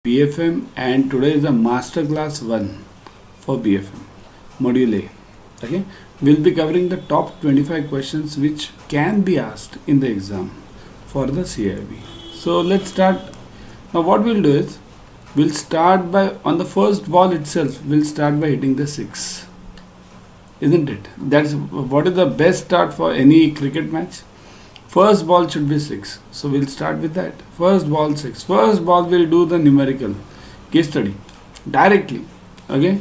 BFM, and today is the masterclass 1 for BFM module A. Okay, we'll be covering the top 25 questions which can be asked in the exam for the CAIIB. So let's start. Now what we'll do is we'll start by on the first ball itself. We'll start by hitting the 6, isn't it? That's what is the best start for any cricket match. First ball should be 6. So we'll start with that. First ball 6. First ball we'll do the numerical case study directly. Okay.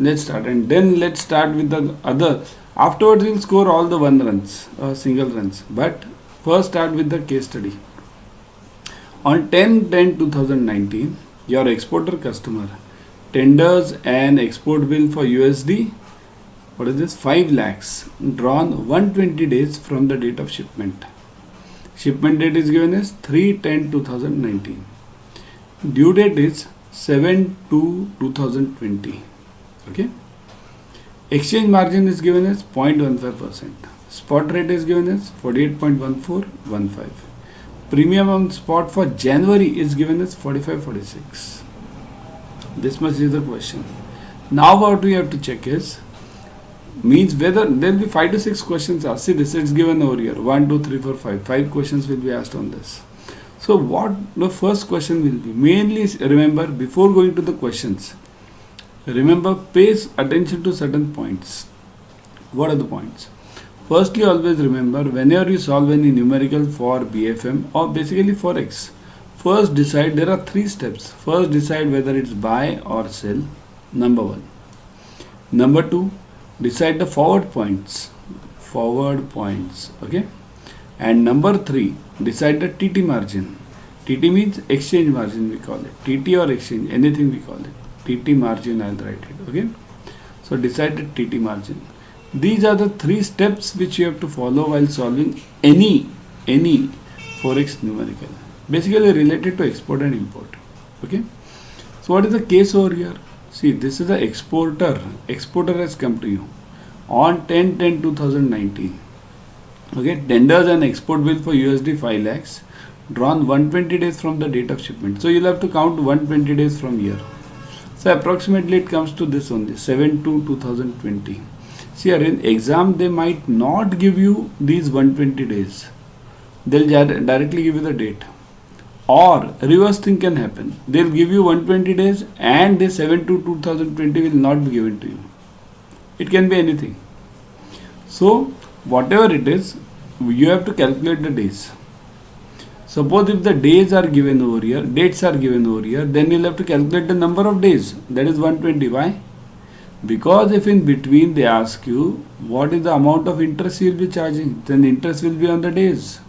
Let's start, and then let's start with the other. Afterwards we'll score all the 1 runs, single runs. But first start with the case study. On 10/10/2019, your exporter customer tenders an export bill for USD. What is this? 5 lakhs drawn 120 days from the date of shipment. Shipment date is given as 3/10/2019. Due date is 7/2/2020. Okay. Exchange margin is given as 0.15%. Spot rate is given as 48.1415. Premium on spot for January is given as 45.46. This much is the question. Now what we have to check is means whether there will be 5 to 6 questions asked. See this, it's given over here 1, 2, 3, 4, 5. 5 questions will be asked on this. So what the first question will be, mainly remember before going to the questions, remember pays attention to certain points. What are the points? Firstly, always remember whenever you solve any numerical for BFM or basically forex, first decide, there are 3 steps. First decide whether it's buy or sell, number 1. Number 2, decide the forward points, okay. And number 3, decide the TT margin. TT means exchange margin, we call it TT or exchange, anything we call it. TT margin, I'll write it. Okay, so decide the TT margin. These are the 3 steps which you have to follow while solving any forex numerical, basically related to export and import. Okay, so what is the case over here? See, this is the exporter. Exporter has come to you on 10/10/2019. Okay, tenders an export bill for USD 5 lakhs drawn 120 days from the date of shipment. So you'll have to count 120 days from here. So approximately it comes to this only 7/2/2020. See, here in exam they might not give you these 120 days. They'll directly give you the date. Or reverse thing can happen. They'll give you 120 days and the 7/2/2020 will not be given to you. It can be anything. So whatever it is, you have to calculate the days. Suppose if the days are given over here, dates are given over here, then you'll have to calculate the number of days. That is 120. Why? Because if in between they ask you what is the amount of interest you'll be charging, then interest will be on the days.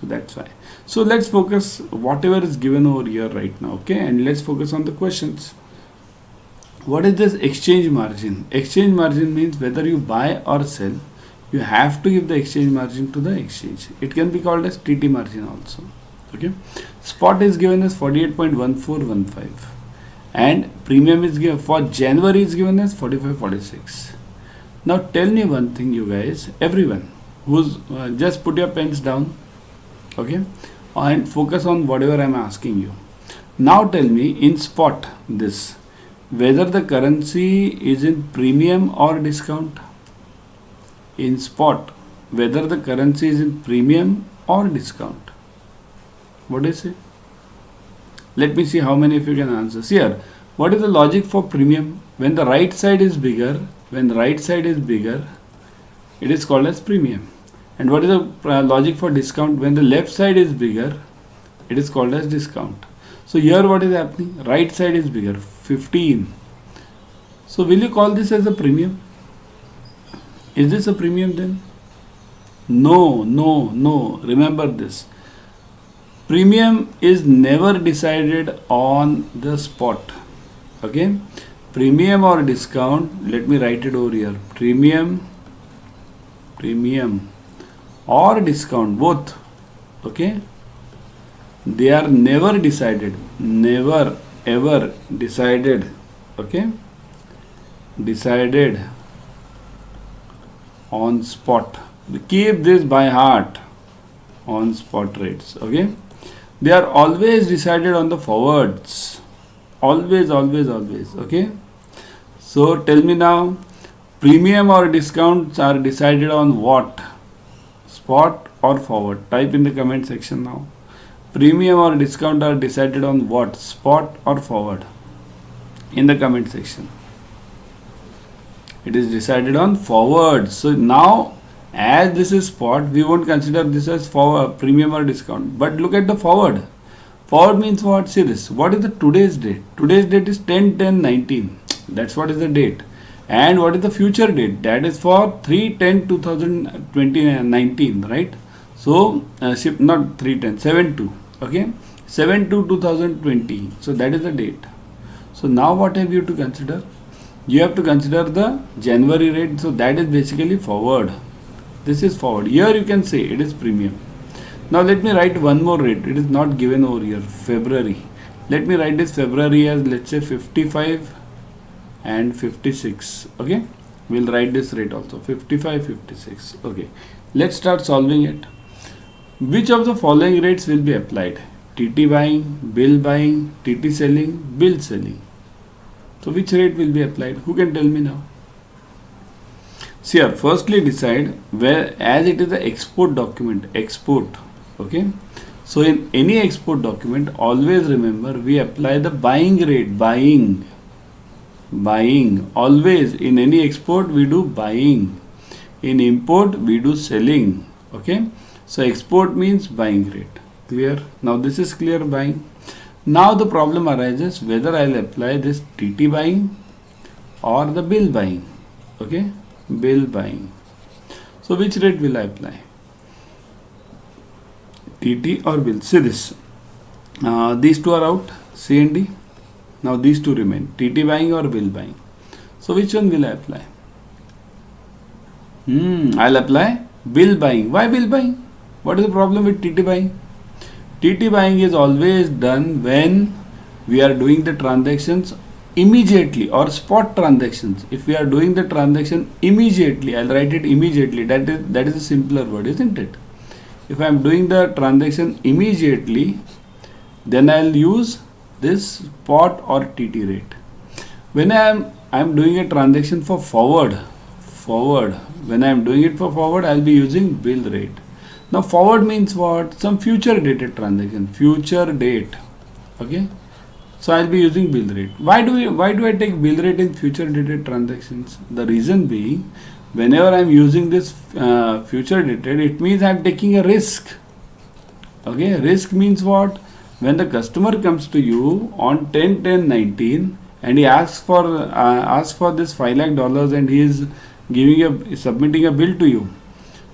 So that's why. So let's focus whatever is given over here right now, okay, and let's focus on the questions. What is this exchange margin? Exchange margin means whether you buy or sell, you have to give the exchange margin to the exchange. It can be called as TT margin also. Okay, spot is given as 48.1415 and premium is given for January is given as 45.46. Now tell me one thing, you guys, everyone who's just put your pens down, okay, and focus on whatever I'm asking you. Now tell me in spot this, whether the currency is in premium or discount. In spot, whether the currency is in premium or discount. What do you say? Let me see how many of you can answer. See here, what is the logic for premium? When the right side is bigger, it is called as premium. And what is the logic for discount? When the left side is bigger, it is called as discount. So here what is happening? Right side is bigger, 15. So will you call this as a premium? Is this a premium then? No. Remember this. Premium is never decided on the spot. Okay? Premium or discount, let me write it over here. Premium or discount, both. Okay? They are never decided. Never ever decided. Okay? Decided on spot. Keep this by heart, on spot rates. Okay, they are always decided on the forwards. Always, always, always. Okay. So tell me now, premium or discounts are decided on what? Spot or forward? Type in the comment section now. Premium or discount are decided on what? Spot or forward? In the comment section. It is decided on forward. So now, as this is spot, we won't consider this as forward, premium or discount. But look at the forward. Forward means what? See this. What is the today's date? Today's date is 10/10/19. That's what is the date. And what is the future date? That is for 3/10/2019, right? So not 3/10, 7/2. Okay, 7/2/2020. So that is the date. So now what have you to consider? You have to consider the January rate. So that is basically forward. This is forward. Here you can say it is premium. Now let me write one more rate. It is not given over here. February. Let me write this February as, let's say, 55 and 56. Okay. We'll write this rate also. 55, 56. Okay. Let's start solving it. Which of the following rates will be applied? TT buying, bill buying, TT selling, bill selling. So which rate will be applied? Who can tell me now? See here, firstly decide where, as it is an export document, export. Okay. So in any export document, always remember we apply the buying rate, buying. Always in any export we do buying. In import we do selling. Okay. So export means buying rate. Clear? Now this is clear, buying. Now the problem arises whether I will apply this TT buying or the bill buying. Okay. Bill buying. So which rate will I apply? TT or bill? See this. These two are out. C and D. Now these two remain. TT buying or bill buying. So which one will I apply? I'll apply bill buying. Why bill buying? What is the problem with TT buying? TT buying is always done when we are doing the transactions immediately, or spot transactions. If we are doing the transaction immediately, I'll write it immediately. That is a simpler word, isn't it? If I am doing the transaction immediately, then I'll use this spot or TT rate. When I am doing a transaction for forward, when I am doing it for forward, I'll be using bill rate. Now forward means what? Some future dated transaction, future date. Okay. So I'll be using bill rate. Why do I take bill rate in future dated transactions? The reason being, whenever I'm using this future dated, it means I'm taking a risk. Okay, risk means what? When the customer comes to you on 10/10/19 and he asks for this $5 lakh and he is submitting a bill to you.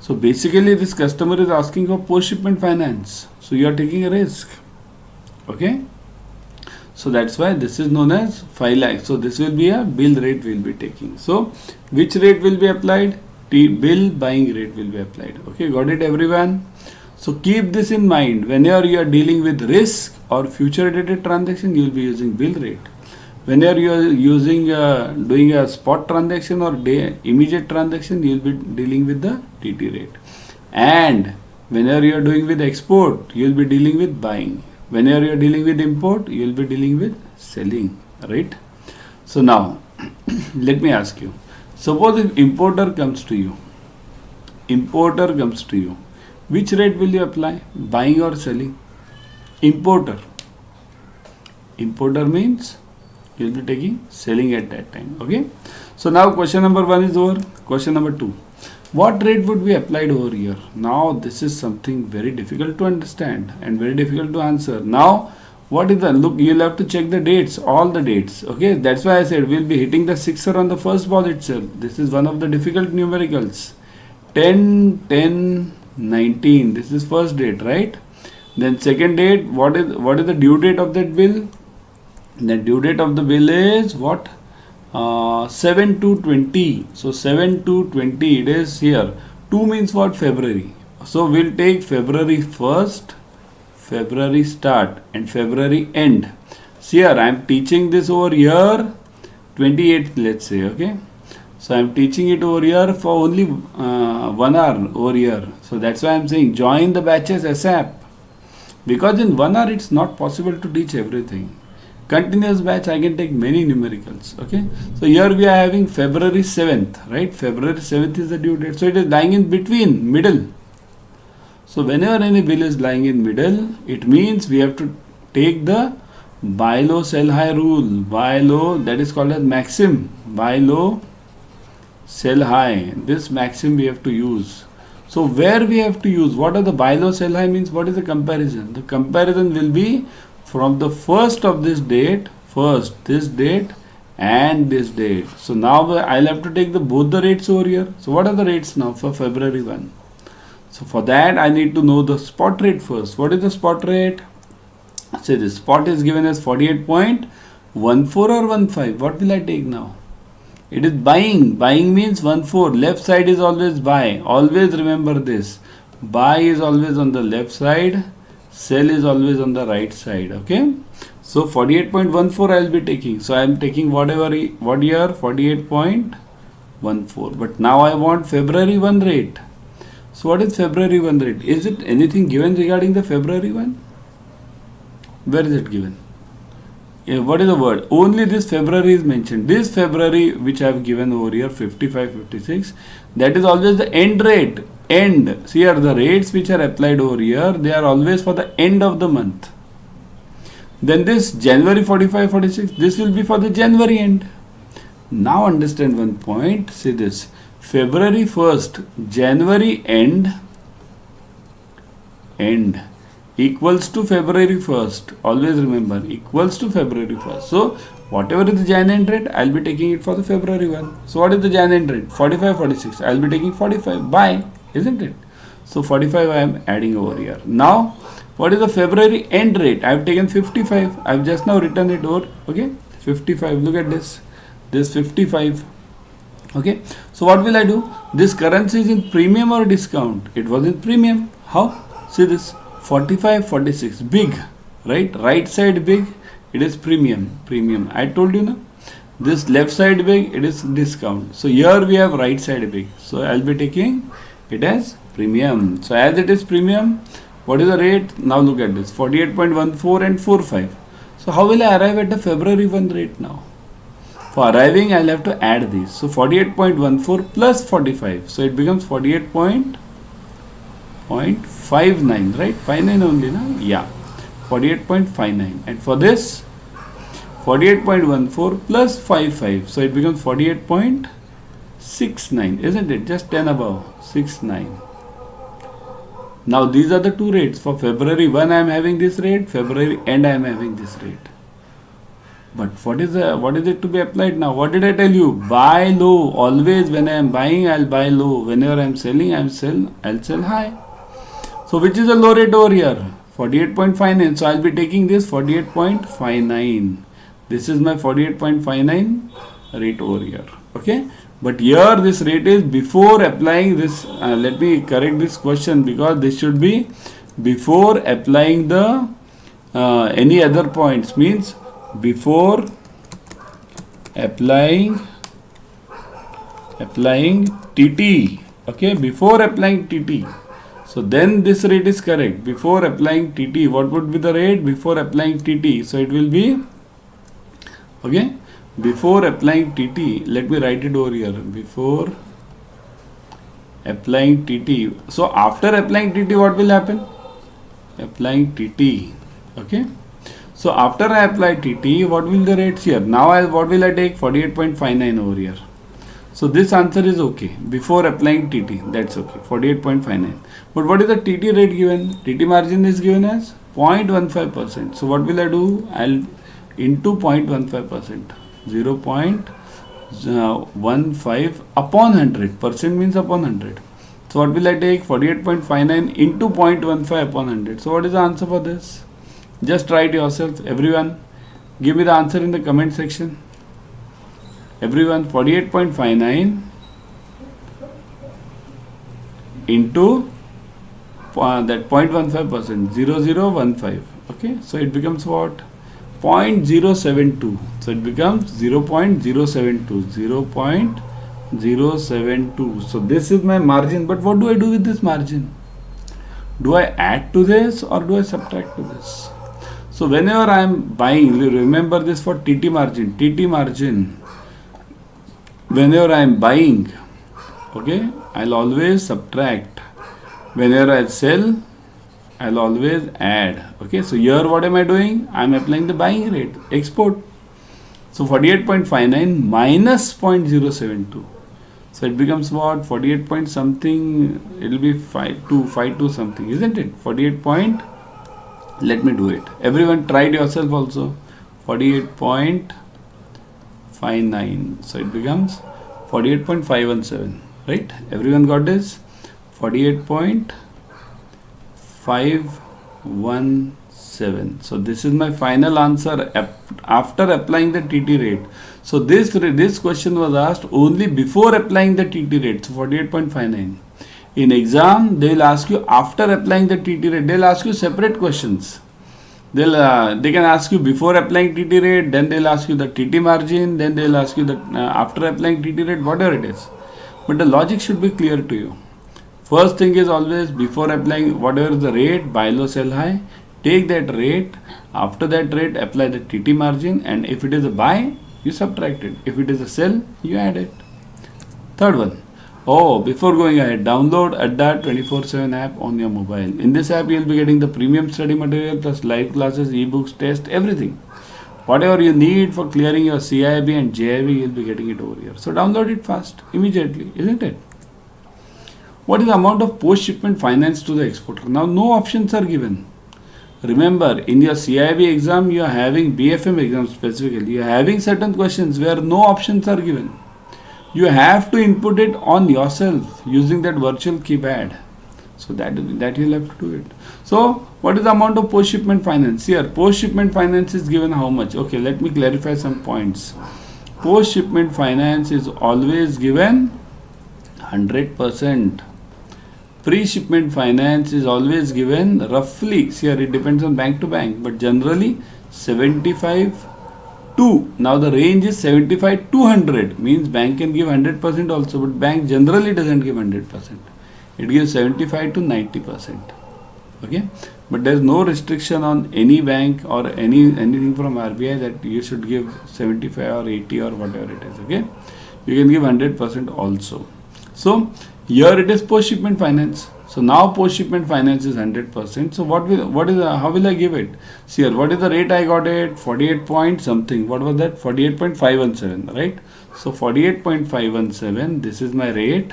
So basically this customer is asking for post shipment finance. So you are taking a risk. Okay. So that's why this is known as 5 lakhs. So this will be a bill rate we will be taking. So which rate will be applied? Bill buying rate will be applied. Okay, got it everyone? So keep this in mind. Whenever you are dealing with risk or future dated transaction, you will be using bill rate. Whenever you are using doing a spot transaction or immediate transaction, you will be dealing with the TT rate. And whenever you are doing with export, you will be dealing with buying. Whenever you are dealing with import, you will be dealing with selling, right? So now, let me ask you. Suppose if importer comes to you, which rate will you apply? Buying or selling? Importer means you will be taking selling at that time. Okay. So now question number 1 is over. Question number 2. What rate would be applied over here? Now this is something very difficult to understand and very difficult to answer. Now what is the look? You'll have to check the dates, all the dates. Okay, that's why I said we'll be hitting the sixer on the first ball itself. This is one of the difficult numericals. 10/10/19. This is first date, right? Then second date. What is the due date of that bill? The due date of the bill is what? 7/2/20. So 7/2/20 it is here. 2 means what? February. So we'll take February 1st, February start and February end. See here, I am teaching this over here 28th, let's say. Okay. So I am teaching it over here for only 1 hour over here. So that's why I am saying join the batches ASAP. because in 1 hour it's not possible to teach everything. Continuous batch I can take many numericals. Okay, so here we are having February 7th, right? February 7th is the due date, so it is lying in between, middle. So whenever any bill is lying in middle, it means we have to take the buy low sell high rule. Buy low, that is called as maxim. Buy low sell high, this maxim we have to use. So where we have to use, what are the buy low sell high means, what is the comparison? The comparison will be from the first of this date, this date and this date. So now I'll have to take the both the rates over here. So what are the rates now for February 1? So for that I need to know the spot rate first. What is the spot rate? Say the spot is given as 48.14 or 15. What will I take now? It is buying. Buying means 14. Left side is always buy. Always remember this. Buy is always on the left side. Sell is always on the right side. Okay. So 48.14 I will be taking. So I am taking what year? 48.14. But now I want February 1 rate. So what is February 1 rate? Is it anything given regarding the February 1? Where is it given? What is the word? Only this February is mentioned. This February which I have given over here 55, 56, that is always the end rate. End. See here the rates which are applied over here, they are always for the end of the month. Then this January 45, 46, this will be for the January end. Now understand one point. See this. February 1st, January end equals to February 1st. Always remember, equals to February 1st. So whatever is the Jan end rate, I will be taking it for the February 1. So what is the Jan end rate? 45, 46. I will be taking 45. Buy, isn't it? So 45 I am adding over here. Now what is the February end rate? I have taken 55. I have just now written it over. Okay, 55. Look at this. This 55. Okay, so what will I do? This currency is in premium or discount? It was in premium. How? See this 45, 46, big, right side big, it is premium. I told you now. This left side big, it is discount. So here we have right side big. So I'll be taking it as premium. So as it is premium, what is the rate? Now look at this 48.14 and 45. So how will I arrive at the February 1 rate now? For arriving, I'll have to add these. So 48.14 plus 45. So it becomes 48.59, right? 59 only, no? Yeah. 48.59. And for this, 48.14 plus 55. So it becomes 48.69, isn't it? Just 10 above. 69. Now these are the two rates. For February 1, I am having this rate. February end, I am having this rate. But what is it to be applied now? What did I tell you? Buy low. Always when I am buying, I'll buy low. Whenever I am selling, I'll sell high. So which is the low rate over here? 48.59. So I'll be taking this 48.59. This is my 48.59 rate over here. Okay. But here this rate is before applying this. Let me correct this question, because this should be before applying the any other points, means before applying TT. Okay, before applying TT. So then this rate is correct. Before applying TT, what would be the rate before applying TT? So it will be, okay, before applying TT, let me write it over here. Before applying TT. So after applying TT, what will happen? Applying TT. Okay. So after I apply TT, what will the rates here? Now what will I take? 48.59 over here. So this answer is okay. Before applying TT, that's okay. 48.59. But what is the TT rate given? TT margin is given as 0.15%. So what will I do? I'll into 0.15%. 0.15 upon 100. Percent means upon 100. So what will I take? 48.59 into 0.15 upon 100. So what is the answer for this? Just write yourself. Everyone, give me the answer in the comment section. Everyone, 48.59 into that 0.15%, 0015. Okay, so it becomes what? 0.072. So it becomes 0.072. 0.072. So this is my margin. But what do I do with this margin? Do I add to this or do I subtract to this? So whenever I am buying, remember this for TT margin. TT margin, whenever I am buying, okay, I'll always subtract. Whenever I sell, I'll always add. Okay, so here what am I doing? I'm applying the buying rate, export. So 48.59 minus 0.072. So it becomes what? 48 point something, it will be 5252 something, isn't it? 48 point, let me do it. Everyone tried yourself also. 48.59. So it becomes 48.517, right? Everyone got this? 48.517. So this is my final answer after applying the TT rate. So this question was asked only before applying the TT rate. So 48.59. In exam, they will ask you after applying the TT rate. They will ask you separate questions. They can ask you before applying TT rate, then they will ask you the TT margin, then they will ask you that after applying TT rate, whatever it is. But the logic should be clear to you. First thing is always before applying whatever is the rate, buy low, sell high, take that rate. After that rate, apply the TT margin, and if it is a buy, you subtract it. If it is a sell, you add it. Third one. Oh, before going ahead, download Adda 24/7 app on your mobile. In this app, you will be getting the premium study material plus live classes, ebooks, test, everything. Whatever you need for clearing your CAIIB and JIB, you will be getting it over here. So download it fast, immediately, isn't it? What is the amount of post-shipment finance to the exporter? Now, no options are given. Remember, in your CAIIB exam, you are having BFM exam specifically. You are having certain questions where no options are given. You have to input it on yourself using that virtual keypad. So that you'll have to do it. So what is the amount of post-shipment finance? Here, post-shipment finance is given how much? Okay, let me clarify some points. Post-shipment finance is always given 100%. Pre-shipment finance is always given roughly, see here it depends on bank to bank, but generally 75 to, now the range is 75 to 100, means bank can give 100% also, but bank generally doesn't give 100%. It gives 75 to 90%. Okay, but there is no restriction on any bank or anything from RBI that you should give 75 or 80 or whatever it is. Okay, you can give 100% also. So here it is post-shipment finance. So now post-shipment finance is 100%. So how will I give it? See here, what is the rate I got it? 48 point something. What was that? 48.517, right? So 48.517, this is my rate.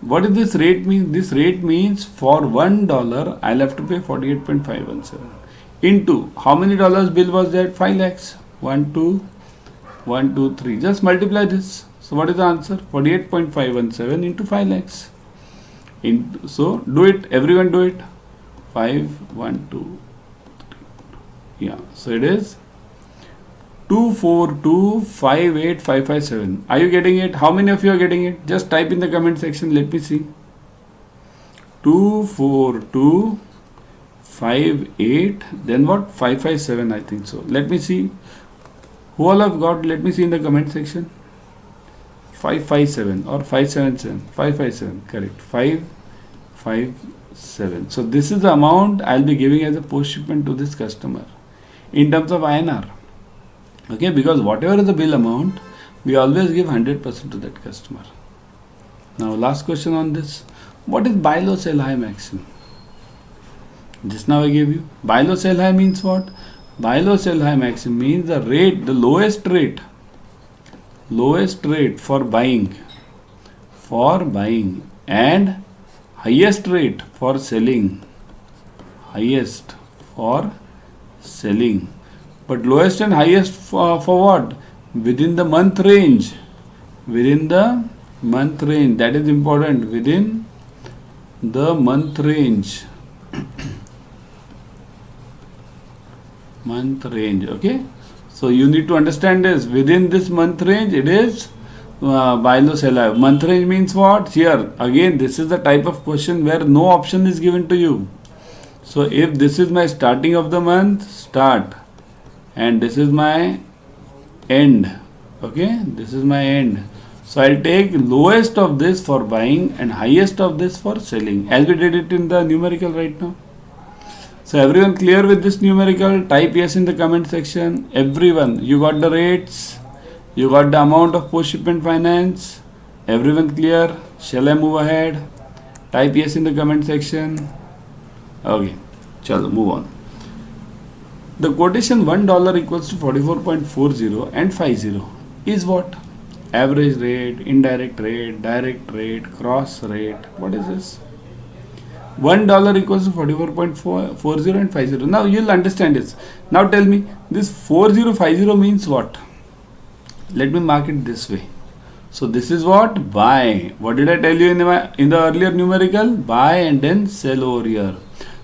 What does this rate mean? This rate means for $1, I'll have to pay 48.517. Into, how many dollars bill was that? 5 lakhs. 1, 2, 3. Just multiply this. So what is the answer? 48.517 into 5 lakhs. So do it, everyone do it. 5, 1, 2, 3. Yeah, so it is 242,58557. Are you getting it? How many of you are getting it? Just type in the comment section. Let me see. 24258. Then what? 557. I think so. Let me see. Who all have got? Let me see in the comment section. 557 or 577. 557. Correct. 557. So this is the amount I'll be giving as a post shipment to this customer in terms of INR. Okay, because whatever is the bill amount, we always give 100% to that customer. Now, last question on this. What is buy low, sell high maximum? Just now I gave you. Buy low, sell high means what? Buy low, sell high maximum means the rate, the lowest rate for buying, and highest rate for selling, but lowest and highest for what? Within the month range. That is important. Within the month range. Okay. So you need to understand this. Within this month range, it is buy low, sell high. Month range means what? Here again, this is the type of question where no option is given to you. So if this is my starting of the month, start. And this is my end. Okay, this is my end. So I'll take lowest of this for buying and highest of this for selling, as we did it in the numerical right now. So everyone clear with this numerical? Type yes in the comment section. Everyone, you got the rates, you got the amount of post shipment finance. Everyone clear? Shall I move ahead? Type yes in the comment section. Okay, chalo, move on. The quotation $1 equals to 44.40 and 50 is what? Average rate, indirect rate, direct rate, cross rate. What is this? $1 equals to 44.40 and 50. Now you'll understand this. Now tell me, this 4050 means what? Let me mark it this way. So this is what? Buy. What did I tell you in the earlier numerical? Buy and then sell over here.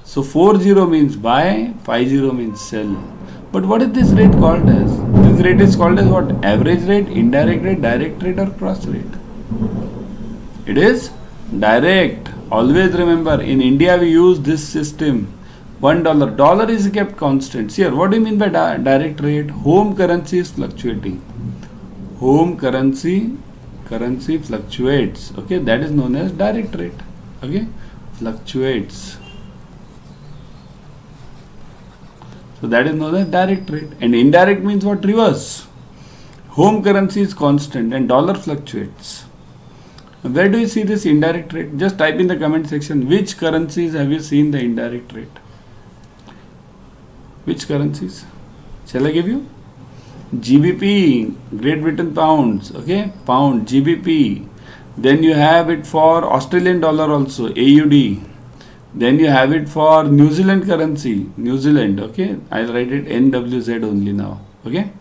So 40 means buy, 50 means sell. But what is this rate called as? This rate is called as what? Average rate, indirect rate, direct rate or cross rate? It is direct. Always remember, in India we use this system. $1. Dollar is kept constant. Here, what do you mean by direct rate? Home currency is fluctuating. Home currency fluctuates. Okay, that is known as direct rate. Okay, fluctuates. So that is known as direct rate. And indirect means what? Reverse. Home currency is constant and dollar fluctuates. Where do you see this indirect rate? Just type in the comment section. Which currencies have you seen the indirect rate? Which currencies? Shall I give you? GBP, Great Britain pounds. Okay, pound, GBP. Then you have it for Australian dollar also, AUD. Then you have it for New Zealand currency, New Zealand. Okay, I'll write it NWZ only now. Okay,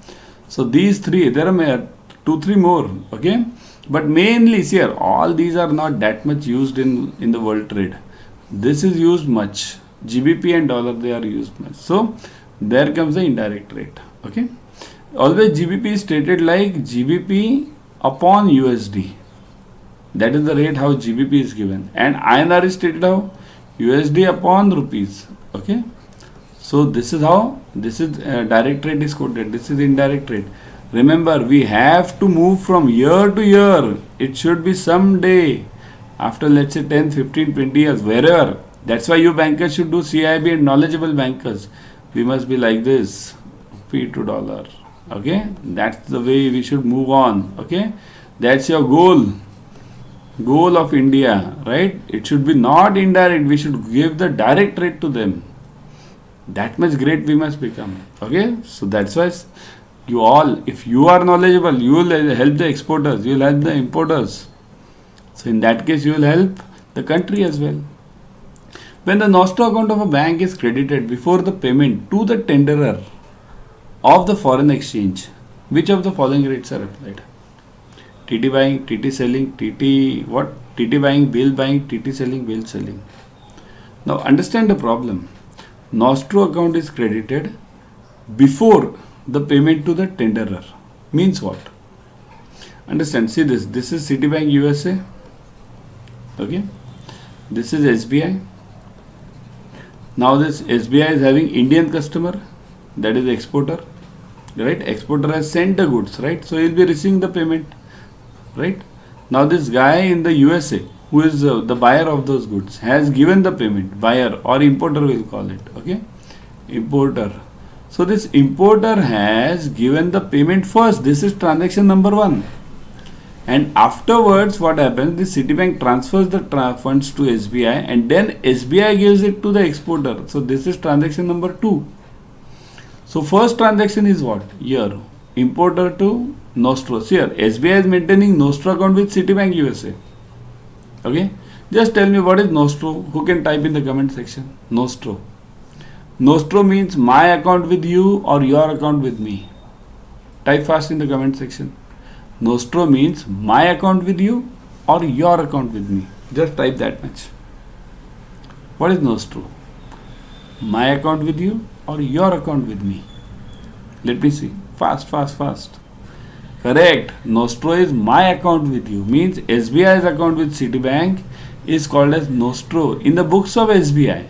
so these three, there are 2-3 more. Okay, but mainly here, all these are not that much used in the world trade. This is used much. GBP and dollar, they are used much. So there comes the indirect rate. Okay, always GBP is stated like GBP upon USD. That is the rate how GBP is given, and INR is stated how? USD upon rupees. Okay, so this is how direct rate is quoted. This is indirect rate. Remember, we have to move from year to year. It should be someday after, let's say, 10, 15, 20 years, wherever. That's why you bankers should do CAIIB and knowledgeable bankers. We must be like this, P to dollar. Okay, that's the way we should move on. Okay, that's your goal of India, right? It should be not indirect. We should give the direct rate to them. That much great we must become. Okay, so that's why you all, if you are knowledgeable, you will help the exporters, you will help the importers. So in that case, you will help the country as well. When the nostro account of a bank is credited before the payment to the tenderer of the foreign exchange, which of the following rates are applied? TT buying, TT selling, TT buying, bill buying, TT selling, bill selling. Now understand the problem. Nostro account is credited before the payment to the tenderer. Means what? Understand, see this. This is Citibank USA. Okay. This is SBI. Now this SBI is having Indian customer, that is exporter. Right? Exporter has sent the goods, right? So he will be receiving the payment. Right, now this guy in the USA who is the buyer of those goods has given the payment, buyer or importer will call it. Okay, importer. So this importer has given the payment first. This is transaction number 1, and afterwards what happens? The Citibank transfers the funds to SBI and then SBI gives it to the exporter. So this is transaction number 2. So first transaction is what? Here, importer to Nostro. Here, SBI is maintaining Nostro account with Citibank USA. Okay, just tell me what is Nostro. Who can type in the comment section? Nostro. Nostro means my account with you or your account with me. Type fast in the comment section. Nostro means my account with you or your account with me. Just type that much. What is Nostro? My account with you or your account with me? Let me see. Fast. Correct. Nostro is my account with you. Means SBI's account with Citibank is called as Nostro in the books of SBI.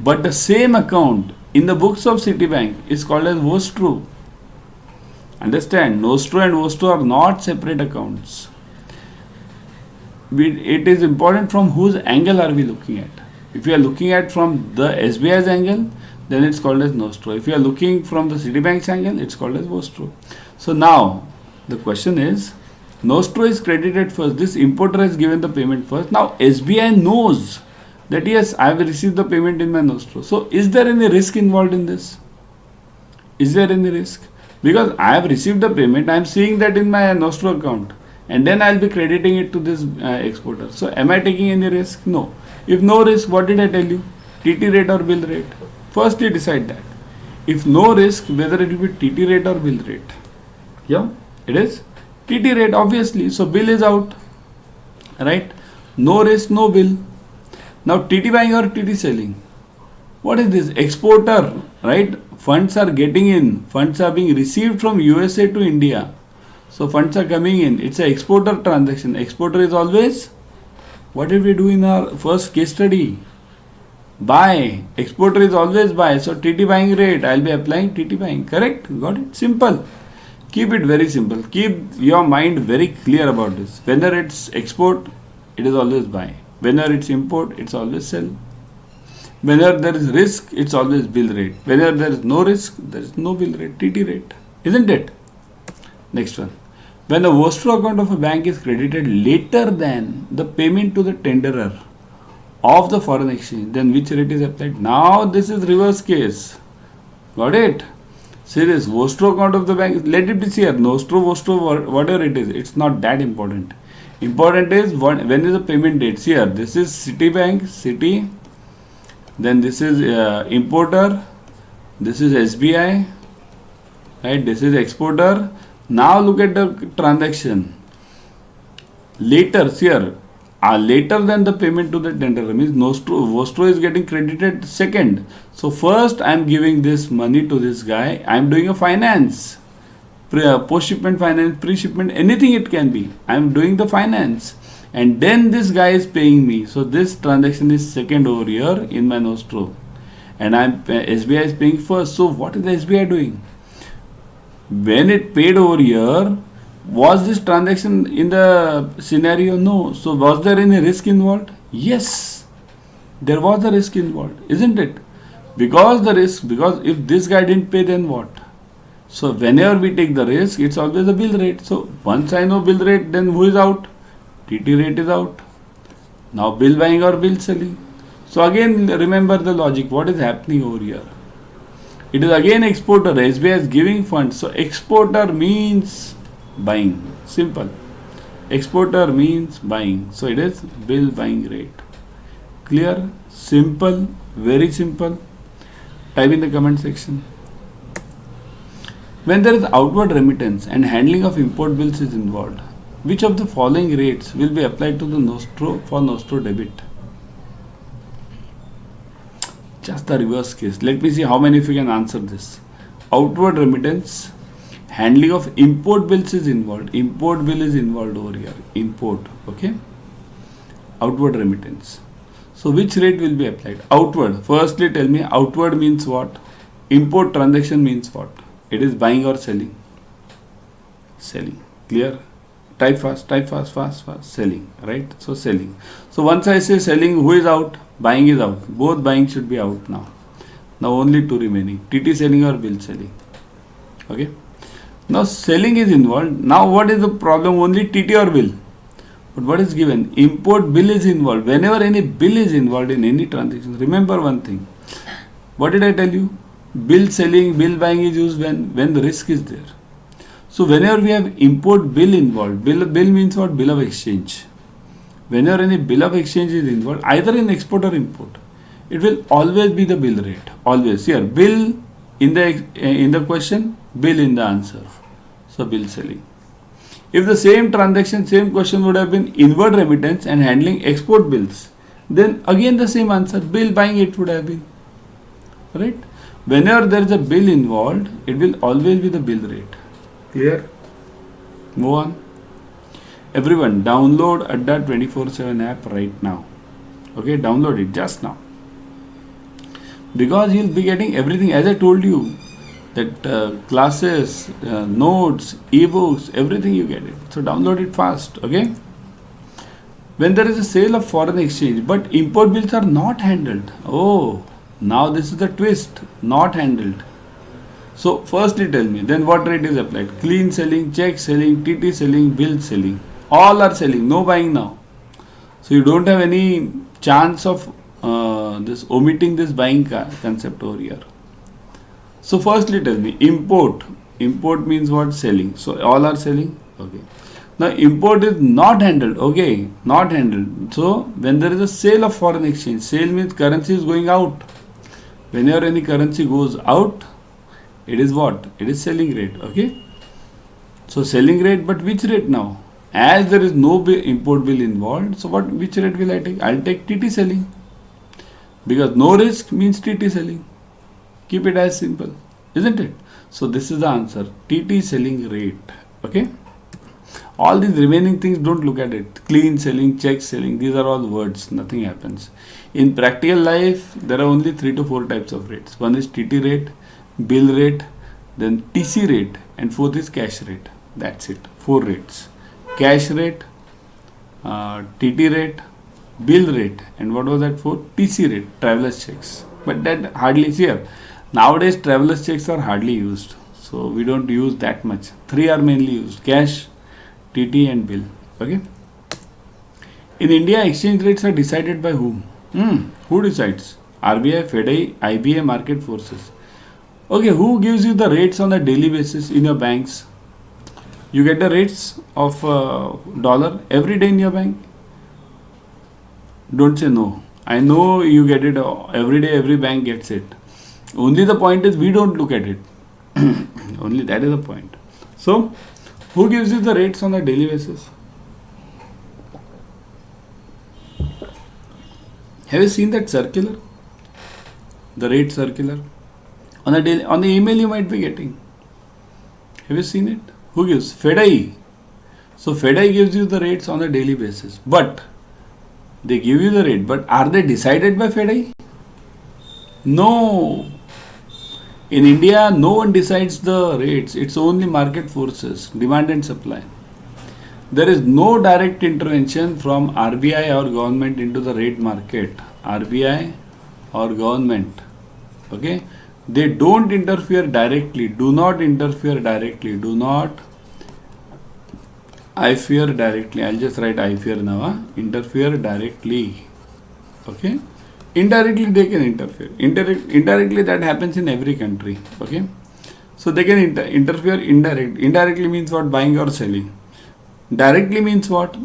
But the same account in the books of Citibank is called as Vostro. Understand, Nostro and Vostro are not separate accounts. It is important from whose angle are we looking at. If you are looking at from the SBI's angle, then it's called as Nostro. If you are looking from the Citibank's angle, it's called as Vostro. So now the question is, Nostro is credited first. This importer has given the payment first. Now SBI knows that yes, I have received the payment in my Nostro. So is there any risk involved in this? Is there any risk? Because I have received the payment, I am seeing that in my Nostro account, and then I will be crediting it to this exporter. So am I taking any risk? No. If no risk, what did I tell you? TT rate or bill rate? Firstly decide that. If no risk, whether it will be TT rate or bill rate. Yeah, it is TT rate obviously. So bill is out, right? No risk, no bill. Now TT buying or TT selling? What is this? Exporter, right? Funds are getting in. Funds are being received from USA to India. So funds are coming in. It's an exporter transaction. Exporter is always, what did we do in our first case study? Buy. Exporter is always buy. So TT buying rate, I'll be applying TT buying. Correct? Got it? Simple. Keep it very simple. Keep your mind very clear about this. Whether it's export, it is always buy. Whenever it's import, it's always sell. Whenever there is risk, it's always bill rate. Whenever there is no risk, there is no bill rate, TT rate. Isn't it? Next one. When the Vostro account of a bank is credited later than the payment to the tenderer of the foreign exchange, then which rate is applied? Now this is reverse case. Got it? See this Vostro account of the bank, let it be here. Nostro, Vostro, whatever it is, it's not that important. Important is when is the payment date. See here, this is Citibank, Citi, then this is importer, this is SBI, right? This is exporter. Now look at the transaction. Later, here, later than the payment to the tenderer means Vostro is getting credited second. So first I am giving this money to this guy. I am doing a finance, post shipment finance, pre shipment, anything it can be. I am doing the finance, and then this guy is paying me. So this transaction is second over here in my Nostro, and SBI is paying first. So what is the SBI doing? When it paid over here, was this transaction in the scenario? No. So was there any risk involved? Yes, there was a risk involved, isn't it? Because if this guy didn't pay, then what? So whenever we take the risk, it's always a bill rate. So once I know bill rate, then who is out? TT rate is out. Now bill buying or bill selling. So again remember the logic. What is happening over here? It is again exporter. SBI is giving funds. So exporter means buying. Simple. Exporter means buying. So it is bill buying rate. Clear? Simple. Very simple. Type in the comment section. When there is outward remittance and handling of import bills is involved, which of the following rates will be applied to the Nostro for Nostro debit? Just the reverse case. Let me see how many of you can answer this. Outward remittance, handling of import bills is involved. Import bill is involved over here. Import, okay? Outward remittance. So which rate will be applied? Outward. Firstly tell me outward means what? Import transaction means what? It is buying or selling? Selling. Clear? Type fast, selling, right? So selling. So once I say selling, who is out? Buying is out. Both buying should be out now. Now only two remaining. TT selling or bill selling. Okay. Now selling is involved. Now what is the problem? Only TT or bill. But what is given? Import bill is involved. Whenever any bill is involved in any transaction, remember one thing. What did I tell you? Bill selling, bill buying is used when the risk is there. So whenever we have import bill involved, bill means what? Bill of exchange. Whenever any bill of exchange is involved, either in export or import, it will always be the bill rate. Always. Here, bill in the question, bill in the answer. So bill selling. If the same transaction, same question would have been inward remittance and handling export bills, then again the same answer, bill buying it would have been. Right? Whenever there is a bill involved, it will always be the bill rate. Clear? Move on. Everyone, download Adda 24/7 app right now. Okay, download it just now. Because you'll be getting everything. As I told you, that classes, notes, ebooks, everything you get it. So download it fast. Okay. When there is a sale of foreign exchange, but import bills are not handled. Oh, now this is the twist. Not handled. So firstly tell me, then what rate is applied? Clean selling, check selling, TT selling, bill selling. All are selling, no buying now. So you don't have any chance of this omitting this buying concept over here. So firstly tell me, import. Import means what? Selling. So all are selling. Okay. Now import is not handled. Okay, not handled. So when there is a sale of foreign exchange, sale means currency is going out. Whenever any currency goes out, it is what? It is selling rate. Okay. So selling rate, but which rate now? As there is no import bill involved, so which rate will I take? I'll take TT selling. Because no risk means TT selling. Keep it as simple, isn't it? So this is the answer. TT selling rate. Okay. All these remaining things, don't look at it. Clean selling, check selling, these are all words. Nothing happens. In practical life, there are only 3 to 4 types of rates. One is TT rate, bill rate, then TC rate, and fourth is cash rate. That's it. 4 rates. Cash rate, TT rate, bill rate, and what was that for? TC rate, traveler's checks. But that hardly is here. Nowadays, traveler's checks are hardly used. So we don't use that much. 3 are mainly used. Cash, TT and bill. Okay. In India, exchange rates are decided by whom? Who decides? RBI, FEDI, IBA, market forces. Okay, who gives you the rates on a daily basis in your banks? You get the rates of dollar every day in your bank? Don't say no. I know you get it every day, every bank gets it. Only the point is we don't look at it. Only that is the point. So, who gives you the rates on a daily basis? Have you seen that circular? The rate circular? On the email you might be getting. Have you seen it? Who gives? FEDI. So FEDI gives you the rates on a daily basis. But they give you the rate. But are they decided by FEDI? No. In India, no one decides the rates. It's only market forces, demand and supply. There is no direct intervention from RBI or government into the rate market. RBI or government. Okay. They don't interfere directly. Do not interfere directly. Do not I fear directly. I'll just write I fear now. Interfere directly. Okay. Indirectly they can interfere. Indirectly that happens in every country. Okay. So they can interfere indirectly. Indirectly means what? Buying or selling. Directly means what?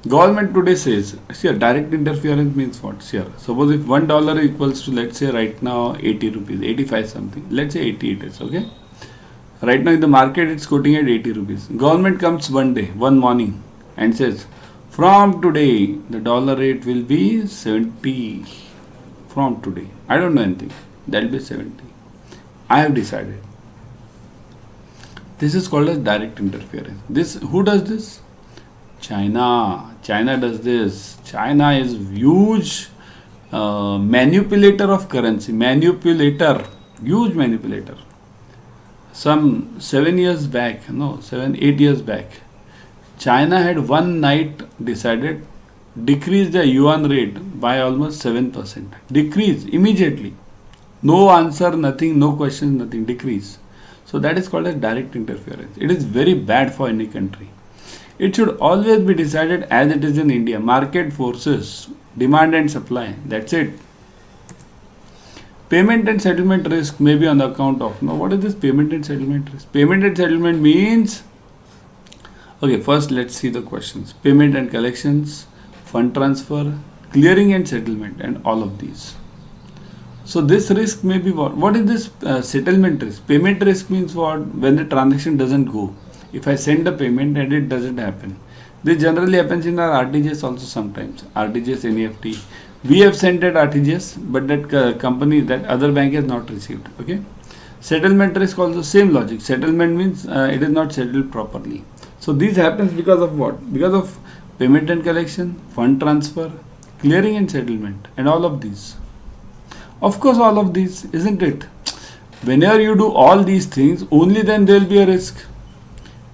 Government today says, here direct interference means what? Here, suppose if $1 equals to, let's say right now 80 rupees, 85 something, let's say 80 it is, okay? Right now in the market it's quoting at 80 rupees. Government comes one day, one morning and says, from today the dollar rate will be 70. From today, I don't know anything, that will be 70. I have decided. This is called as direct interference. Who does this? China. China does this. China is huge manipulator of currency. Huge manipulator. Some 8 years back, China had one night decided decrease the yuan rate by almost 7%. Decrease immediately. No answer, nothing, no questions, nothing. Decrease. So that is called as direct interference. It is very bad for any country. It should always be decided as it is in India. Market forces, demand and supply. That's it. Payment and settlement risk may be on the account of. Now, what is this payment and settlement risk? Payment and settlement means. Okay, first let's see the questions. Payment and collections, fund transfer, clearing and settlement, and all of these. So this risk may be what? What is this settlement risk? Payment risk means what? When the transaction doesn't go. If I send a payment and it doesn't happen. This generally happens in our RTGS also sometimes. RTGS, NEFT. We have sent at RTGS, but that company, that other bank has not received. Okay. Settlement risk also same logic. Settlement means it is not settled properly. So this happens because of what? Because of payment and collection, fund transfer, clearing and settlement, and all of these. Of course, all of these, isn't it? Whenever you do all these things, only then there will be a risk.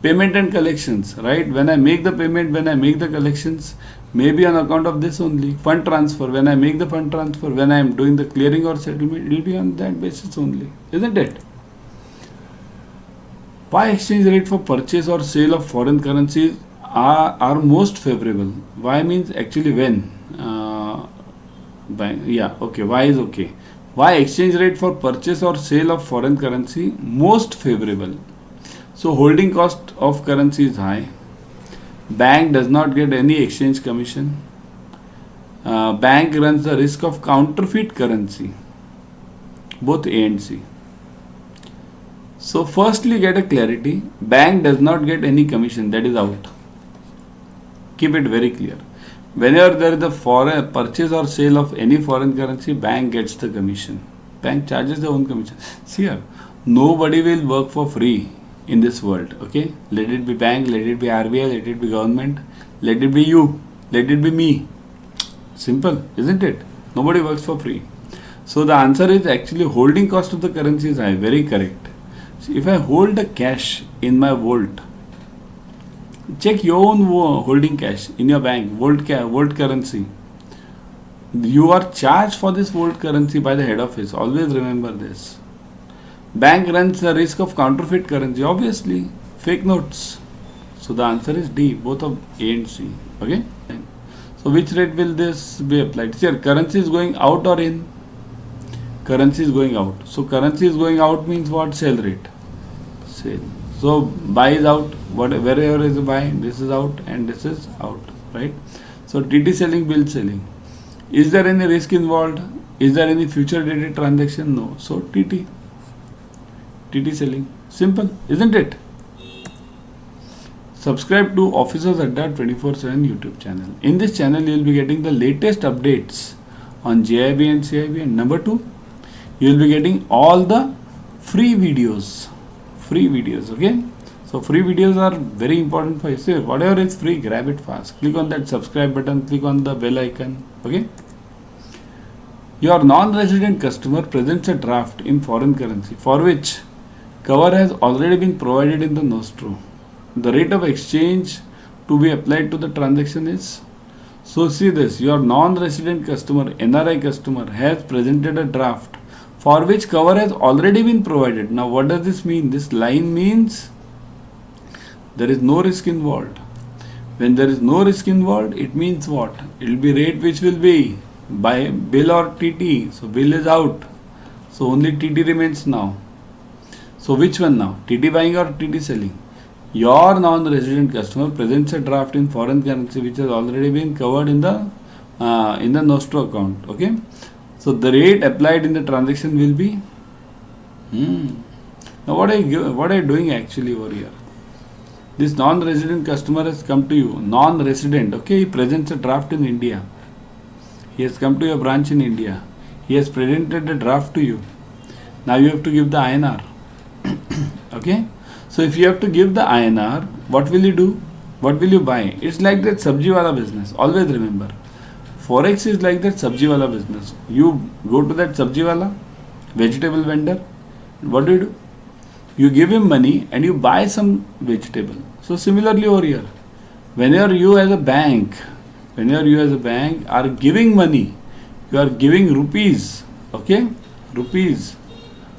Payment and collections, right? When I make the payment, when I make the collections, maybe on account of this only. Fund transfer, when I make the fund transfer, when I am doing the clearing or settlement, it will be on that basis only, isn't it? Why exchange rate for purchase or sale of foreign currencies are most favorable? Why means actually when? Why is okay? Why exchange rate for purchase or sale of foreign currency most favorable? So holding cost of currency is high. Bank does not get any exchange commission. Bank runs the risk of counterfeit currency. Both A and C. So firstly get a clarity. Bank does not get any commission. That is out. Keep it very clear. Whenever there is a foreign purchase or sale of any foreign currency, bank gets the commission. Bank charges their own commission. See here, nobody will work for free in this world. Okay, let it be bank, let it be RBI, let it be government, let it be you, let it be me. Simple, isn't it? Nobody works for free. So the answer is actually holding cost of the currency is high. Very correct. So if I hold the cash in my vault, check your own holding cash in your bank, vault currency. You are charged for this vault currency by the head office. Always remember this. Bank runs the risk of counterfeit currency. Obviously, fake notes. So the answer is D, both of A and C. Okay. So which rate will this be applied? Here, currency is going out or in? Currency is going out. So currency is going out means what? Sell rate. Sale. So buy is out. Wherever is buy, this is out and this is out, right? So TT selling, bill selling. Is there any risk involved? Is there any future dated transaction? No. So TT selling. Simple, isn't it? Subscribe to Officers Adda 24/7 YouTube channel. In this channel, you will be getting the latest updates on JIB and CIB. And number 2, you will be getting all the free videos. Okay? So free videos are very important for you. So whatever is free, grab it fast. Click on that subscribe button, click on the bell icon. Okay? Your non-resident customer presents a draft in foreign currency for which cover has already been provided in the nostro. The rate of exchange to be applied to the transaction is, so see this, your non-resident customer, NRI customer, has presented a draft for which cover has already been provided. Now what does this mean? This line means there is no risk involved. When there is no risk involved, it means what? It will be rate which will be by bill or TT. So bill is out. So only TT remains now. So which one now? TT buying or TT selling? Your non-resident customer presents a draft in foreign currency which has already been covered in the nostro account. Okay. So the rate applied in the transaction will be. Now what are you doing actually over here? This non-resident customer has come to you. Non-resident. Okay. He presents a draft in India. He has come to your branch in India. He has presented a draft to you. Now you have to give the INR. Okay. So if you have to give the INR, what will you do? What will you buy? It's like that sabji wala business. Always remember. Forex is like that sabji wala business. You go to that sabji wala, vegetable vendor. What do? You give him money and you buy some vegetable. So similarly over here, whenever you as a bank are giving money, you are giving rupees. Okay, rupees.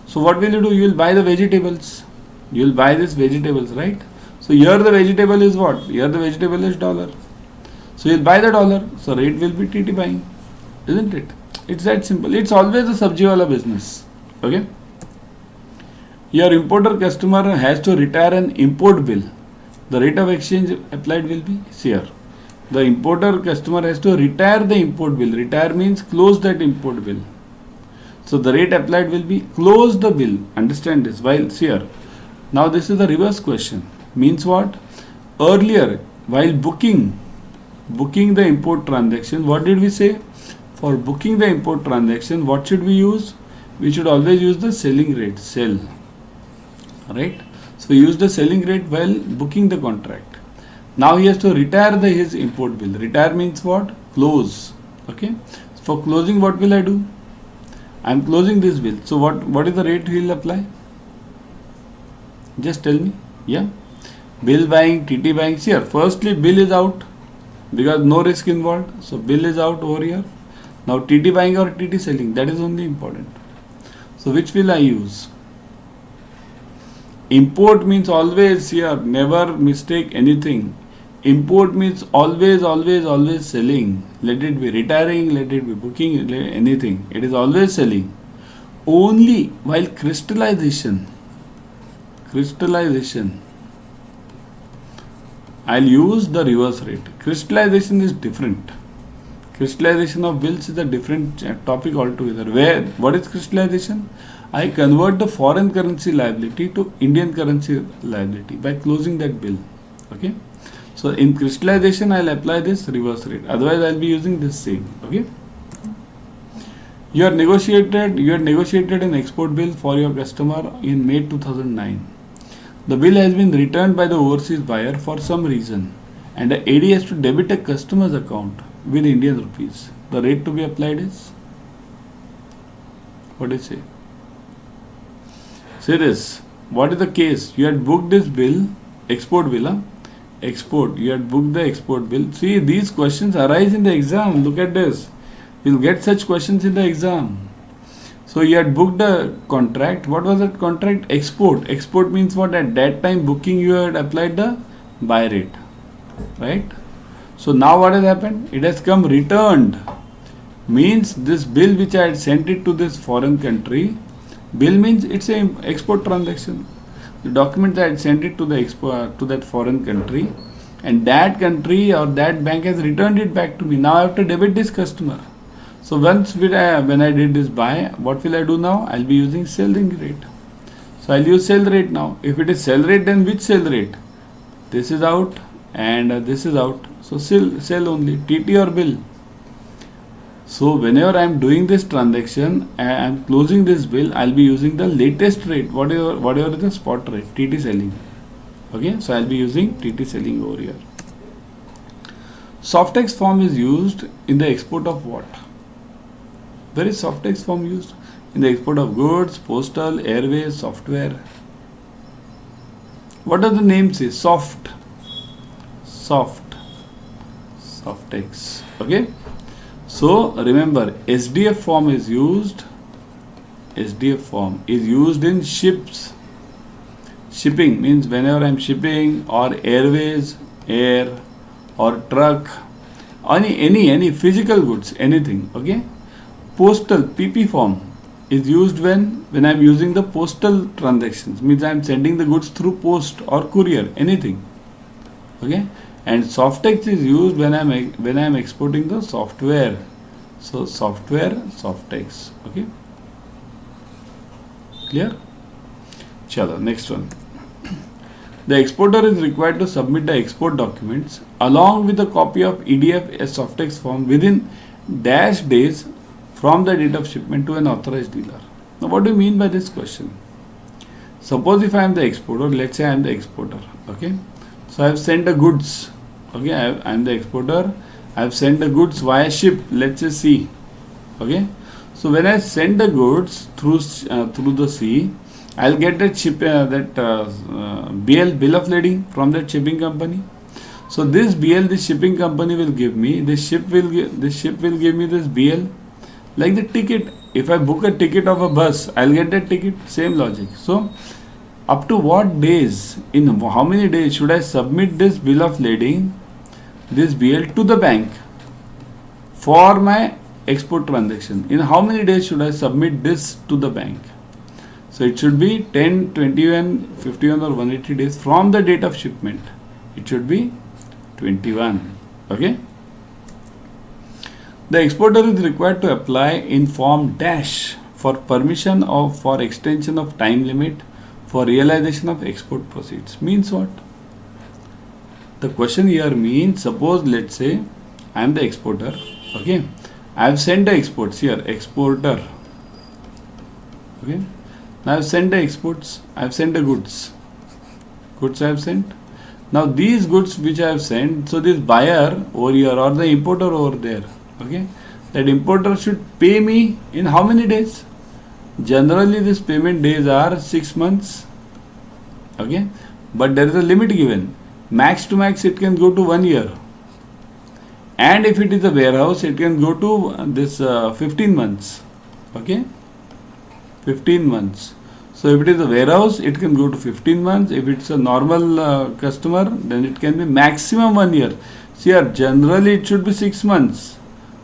So what will you do? You will buy the vegetables. You will buy these vegetables, right? So here the vegetable is what? Here the vegetable is dollar. So you will buy the dollar. So rate will be TT buying, isn't it? It's that simple. It's always a sabji wala business. Okay. Your importer customer has to retire an import bill. The rate of exchange applied will be here. The importer customer has to retire the import bill. Retire means close that import bill. So the rate applied will be close the bill. Understand this? While here. Now this is the reverse question. Means what? Earlier, while booking the import transaction, what did we say? For booking the import transaction, what should we use? We should always use the selling rate. Sell. Right? So use the selling rate while booking the contract. Now he has to retire his import bill. Retire means what? Close. Okay. For closing, what will I do? I am closing this bill. So what is the rate he will apply? Just tell me. Yeah. Bill buying, TT buying. Here, firstly bill is out because no risk involved. So bill is out over here. Now TT buying or TT selling, that is only important. So which will I use? Import means always here, never mistake anything. Import means always selling. Let it be retiring, let it be booking, anything. It is always selling. Only while crystallization, I'll use the reverse rate. Crystallization is different. Crystallization of bills is a different topic altogether. What is crystallization? I convert the foreign currency liability to Indian currency liability by closing that bill. Okay. So in crystallization, I'll apply this reverse rate. Otherwise, I'll be using this same. Okay. You have negotiated an export bill for your customer in May 2009. The bill has been returned by the overseas buyer for some reason, and the AD has to debit a customer's account with Indian rupees. The rate to be applied is, what do you say? Say this. What is the case? You had booked this bill, export bill, export. You had booked the export bill. See, these questions arise in the exam. Look at this. You'll get such questions in the exam. So you had booked a contract. What was that contract? Export. Export means what? At that time booking you had applied the buy rate. Right? So now what has happened? It has come returned. Means this bill which I had sent it to this foreign country. Bill means it's a export transaction. The document that I had sent it to the to that foreign country, and that country or that bank has returned it back to me. Now I have to debit this customer. So once when I did this buy, what will I do now? I'll be using selling rate. So I'll use sell rate now. If it is sell rate, then which sell rate? This is out and this is out. So sell only, TT or bill. So whenever I am doing this transaction, I am closing this bill, I'll be using the latest rate, whatever is the spot rate, TT selling. Okay, so I'll be using TT selling over here. Softex form is used in the export of what? Where is Softex form used? In the export of goods, postal, airways, software. What does the name say? Softex. Okay. So remember, SDF form is used. SDF form is used in ships. Shipping means whenever I am shipping, or airways, air, or truck, any physical goods, anything. Okay. Postal PP form is used when I am using the postal transactions, means I am sending the goods through post or courier, anything. Okay. And Softex is used when I am exporting the software. So software, Softex. Okay. Clear? Chalo, next one. The exporter is required to submit the export documents along with a copy of EDF as Softex form within dash days from the date of shipment to an authorized dealer. Now what do you mean by this question? Suppose if I am the exporter, let's say I am the exporter. Okay. So I have sent the goods. Okay, I am the exporter. I have sent the goods via ship. Let's say sea. Okay. So when I send the goods through the sea, I'll get that ship bill of lading from that shipping company. So this this shipping company will give me. This ship will give me this BL. Like the ticket. If I book a ticket of a bus, I'll get that ticket. Same logic. So up to what days, in how many days should I submit this bill of lading, this BL to the bank for my export transaction? In how many days should I submit this to the bank? So it should be 10, 21, 51 or 180 days from the date of shipment. It should be 21. Okay. The exporter is required to apply in form dash for permission for extension of time limit for realization of export proceeds. Means what? The question here means, suppose let's say I am the exporter. Okay, I have sent the exports here, exporter. Okay, now I have sent the exports. I have sent the goods. Goods I have sent. Now these goods which I have sent, so this buyer over here or the importer over there. Okay, that importer should pay me in how many days? Generally this payment days are 6 months. Okay, but there is a limit given. Max to max it can go to 1 year. And if it is a warehouse, it can go to this 15 months. Okay, 15 months. So if it is a warehouse, it can go to 15 months. If it's a normal customer, then it can be maximum 1 year. See here, generally it should be 6 months,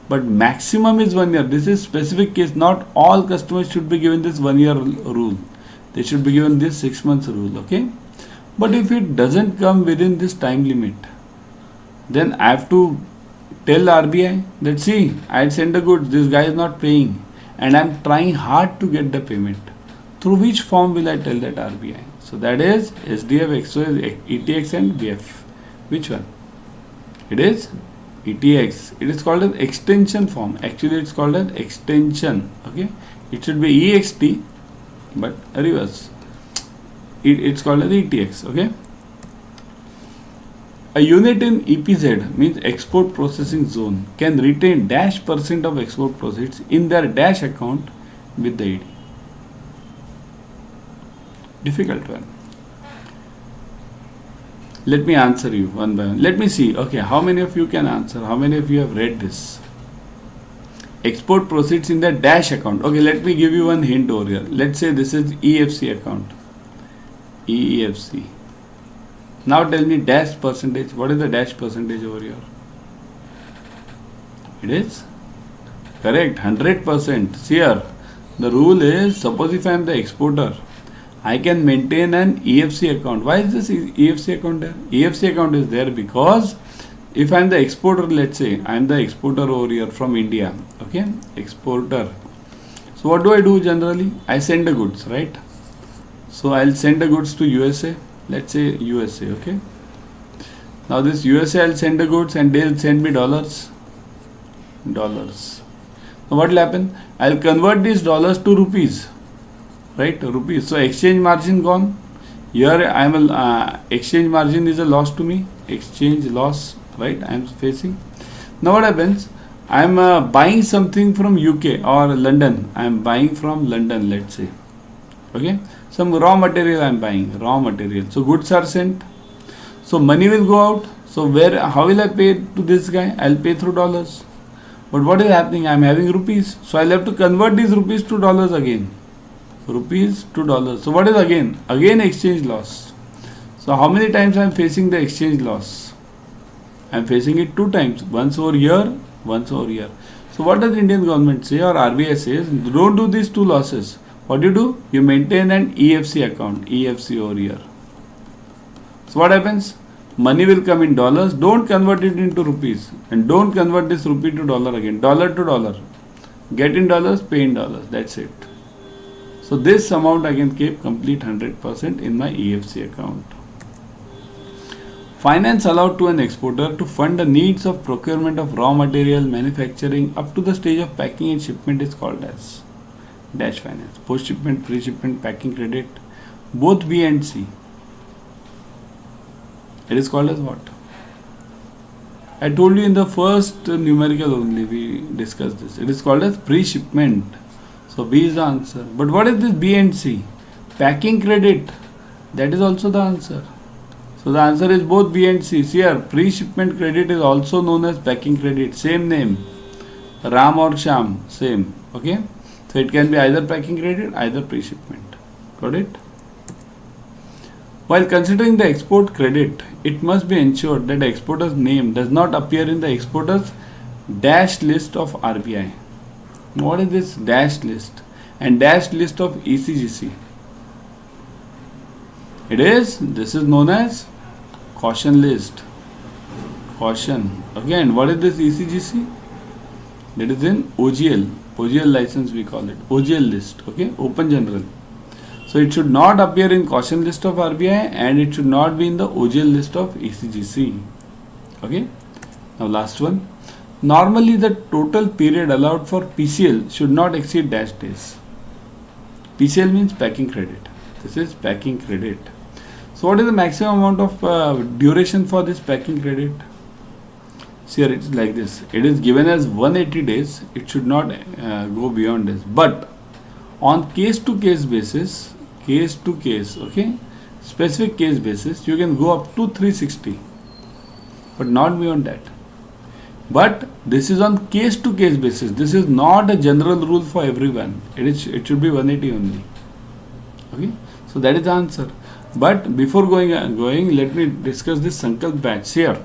but maximum is 1 year. This is specific case. Not all customers should be given this 1 year rule. They should be given this 6 months rule. Okay, but if it doesn't come within this time limit, then I have to tell RBI that, see, I send the goods, this guy is not paying, and I am trying hard to get the payment. Through which form will I tell that RBI? So that is SDF, XOS, ETX and BF. Which one? It is ETX. It is called as extension form. Actually it's called as extension. Okay, it should be EXT, but reverse. It's called as ETX. Okay. A unit in EPZ means export processing zone can retain -% of export proceeds in their dash account with the ED. Difficult one. Let me answer you one by one. Let me see. Okay, how many of you can answer? How many of you have read this? Export proceeds in the dash account. Okay, let me give you one hint over here. Let's say this is EFC account. EFC. Now tell me dash percentage. What is the dash percentage over here? It is correct, 100%. See here, the rule is, suppose if I am the exporter, I can maintain an EFC account. Why is this EFC account there? EFC account is there because if I am the exporter, let's say I am the exporter over here from India. Okay, exporter. So what do I do generally? I send the goods, right? So I'll send the goods to USA. Let's say USA. Okay. Now this USA, I'll send the goods and they'll send me dollars. Dollars. Now what will happen? I'll convert these dollars to rupees. Right, rupees. So exchange margin gone. Here I am exchange margin is a loss to me. Exchange loss, right? I am facing. Now what happens? I am buying something from UK or London. I am buying from London, let's say. Okay, some raw material I am buying. Raw material. So goods are sent. So money will go out. So how will I pay to this guy? I'll pay through dollars. But what is happening? I am having rupees. So I'll have to convert these rupees to dollars again. Rupees to dollars. So what is again? Again exchange loss. So how many times I am facing the exchange loss? I am facing it 2 times. Once over here, once over here. So what does Indian government say or RBI says? Don't do these 2 losses. What do? You maintain an EFC account. EFC over here. So what happens? Money will come in dollars. Don't convert it into rupees. And don't convert this rupee to dollar again. Dollar to dollar. Get in dollars, pay in dollars. That's it. So this amount I can keep complete 100% in my EFC account. Finance allowed to an exporter to fund the needs of procurement of raw material manufacturing up to the stage of packing and shipment is called as dash finance. Post shipment, pre-shipment, packing credit, both B and C. It is called as what? I told you in the first numerical only we discussed this. It is called as pre-shipment. So B is the answer. But what is this B and C? Packing credit. That is also the answer. So the answer is both B and C. See here, pre-shipment credit is also known as packing credit. Same name. Ram or Sham. Same. Okay. So it can be either packing credit, either pre-shipment. Got it? While considering the export credit, it must be ensured that the exporter's name does not appear in the exporter's dash list of RBI. What is this dash list? And dash list of ECGC. This is known as caution list. Caution. Again, what is this ECGC? That is in OGL. OGL license we call it. OGL list. Okay, open general. So it should not appear in caution list of RBI and it should not be in the OGL list of ECGC. Okay. Now last one. Normally the total period allowed for PCL should not exceed dash days. PCL means packing credit. This is packing credit. So what is the maximum amount of duration for this packing credit? See here, it is like this. It is given as 180 days. It should not go beyond this. But On case to case basis, okay, specific case basis, you can go up to 360, but not beyond that. But this is on case to case basis. This is not a general rule for everyone. It should be 180 only. Okay, so that is the answer. But before going, let me discuss this Sankalp batch here.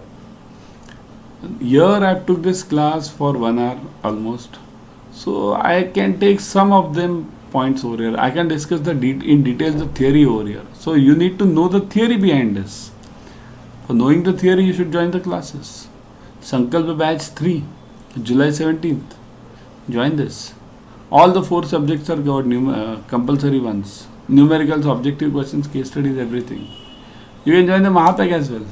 Here I took this class for 1 hour almost. So I can take some of them points over here. I can discuss in detail the theory over here. So you need to know the theory behind this. For knowing the theory, you should join the classes. Sankalp batch 3, July 17th. Join this. All the 4 subjects are covered, compulsory ones. Numericals, objective questions, case studies, everything. You can join the Mahapack as well.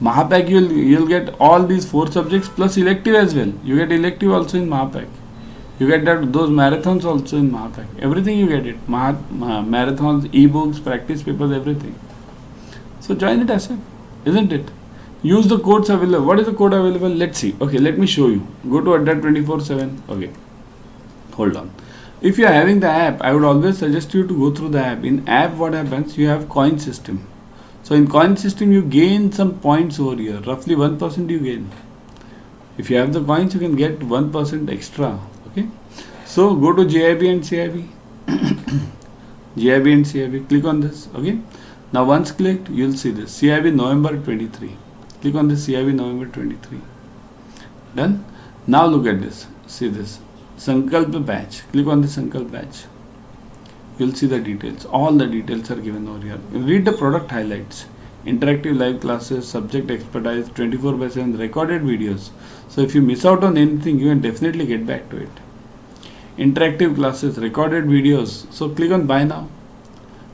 Mahapack, you'll get all these 4 subjects plus elective as well. You get elective also in Mahapack. You get those marathons also in Mahapack. Everything you get it. Marathons, e-books, practice papers, everything. So join it as well, isn't it? Use the codes available. What is the code available? Let's see. Okay, let me show you. Go to Adda 24/7. Okay, hold on. If you are having the app, I would always suggest you to go through the app. In app, what happens? You have coin system. So in coin system, you gain some points over here. Roughly 1% you gain. If you have the coins, you can get 1% extra. Okay. So go to CAIIB and CAIIB. CAIIB and CAIIB. Click on this. Okay. Now once clicked, you will see this. CAIIB November 23. Click on this CAIIB November 23. Done. Now look at this. See this. Sankalp batch. Click on the Sankalp batch. You will see the details. All the details are given over here. Read the product highlights. Interactive live classes, subject expertise, 24/7 recorded videos. So if you miss out on anything, you can definitely get back to it. Interactive classes, recorded videos. So click on buy now.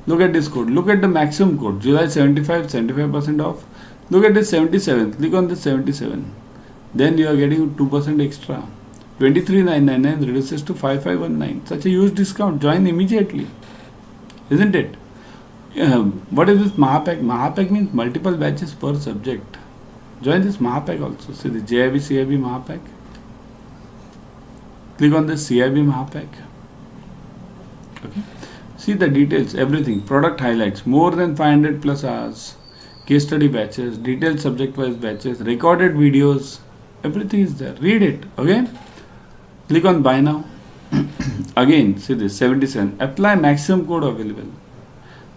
Look at this code. Look at the maximum code. July 75% off. Look at the 77. Click on the 77. Then you are getting 2% extra. 23,999 reduces to 5,519. Such a huge discount. Join immediately. Isn't it? What is this Mahapack? Mahapack means multiple batches per subject. Join this Mahapack also. See the CAIIB Mahapack. Click on this CAIIB Mahapack. Okay. See the details, everything. Product highlights. More than 500 plus hours. Case study batches. Detailed subject wise batches. Recorded videos. Everything is there. Read it. Okay. Click on buy now. Again, see this 77. Apply maximum code available.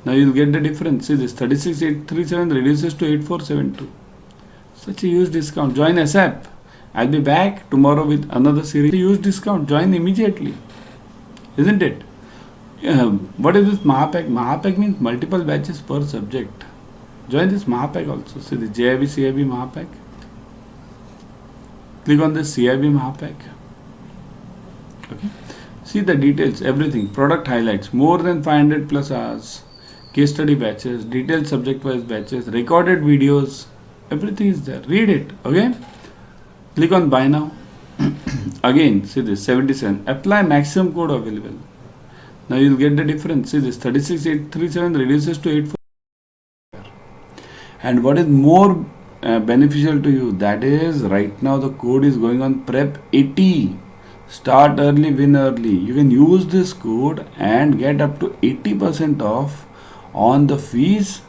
Now you will get the difference. See this 36,837 reduces to 8,472. Such a huge discount. Join ASAP. I'll be back tomorrow with another series. A huge discount. Join immediately. Isn't it? What is this Mahapack? Mahapack means multiple batches per subject. Join this Mahapack also. See the CAIIB Mahapack. Click on this CAIIB Mahapack. Okay. See the details, everything. Product highlights. More than 500 plus hours. Case study batches. Detailed subject wise batches. Recorded videos. Everything is there. Read it. Okay. Click on buy now. Again, see this 77. Apply maximum code available. Now you will get the difference. See this 36,837 reduces to 8,472. And what is more beneficial to you? That is right now the code is going on Prep 80. Start early, win early. You can use this code and get up to 80% off on the fees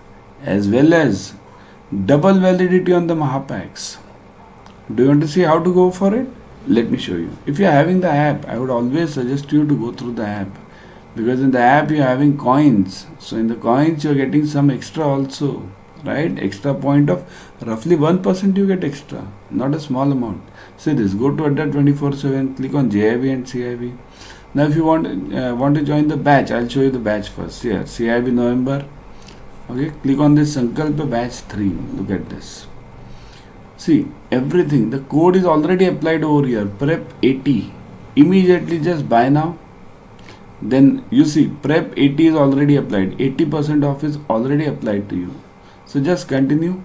as well as double validity on the Mahapacks. Do you want to see how to go for it? Let me show you. If you are having the app, I would always suggest you to go through the app, because in the app you are having coins. So in the coins you are getting some extra also, right? Extra point of roughly 1% you get extra, not a small amount. See this, go to Adda 24/7, click on CAIIB and CAIIB. Now if you want to join the batch, I'll show you the batch first. Here, CAIIB November. Okay, click on this Sankalp batch 3. Look at this. See, everything, the code is already applied over here, Prep 80. Immediately just buy now. Then you see, Prep 80 is already applied. 80% off is already applied to you. So just continue,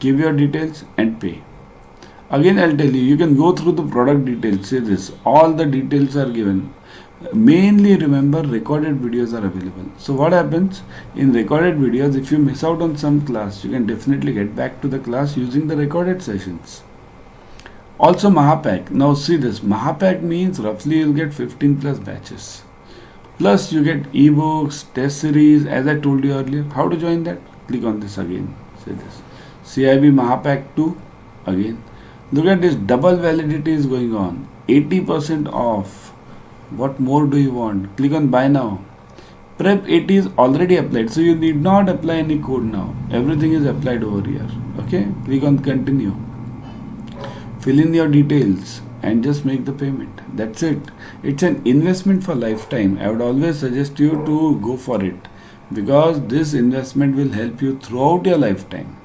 give your details and pay. Again I'll tell you, you can go through the product details. See this, all the details are given. Mainly remember, recorded videos are available. So what happens in recorded videos, if you miss out on some class, you can definitely get back to the class using the recorded sessions. Also Mahapack. Now see this, Mahapack means roughly you'll get 15 plus batches. Plus you get ebooks, test series, as I told you earlier. How to join that? Click on this again. Say this. CIB Mahapack 2 again. Look at this, double validity is going on. 80% off. What more do you want? Click on buy now. Prep 80 is already applied, so you need not apply any code now. Everything is applied over here. Okay, click on continue. Fill in your details and just make the payment. That's it. It's an investment for lifetime. I would always suggest you to go for it because this investment will help you throughout your lifetime.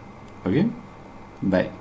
Okay, bye.